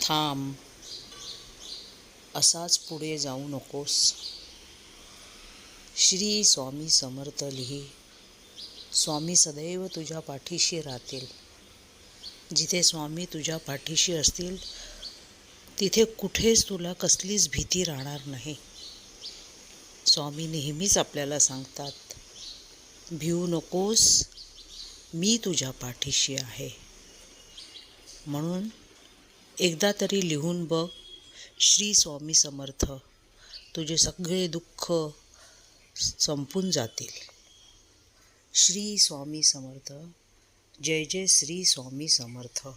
थांब, असाच पुढे जाऊ नकोस. श्री स्वामी समर्थ लिही. स्वामी सदैव तुझ्या पाठीशी राहतील. जिथे स्वामी तुझ्या पाठीशी असतील तिथे कुठेच तुला कसलीच भीती राहणार नाही. स्वामी नेहमीच आपल्याला सांगतात, भिवू नकोस, मी तुझ्या पाठीशी आहे. म्हणून एकदा तरी लिहून बघ, श्री स्वामी समर्थ. तुझे सगळे दुःख संपून जातील. श्री स्वामी समर्थ. जय जय श्री स्वामी समर्थ.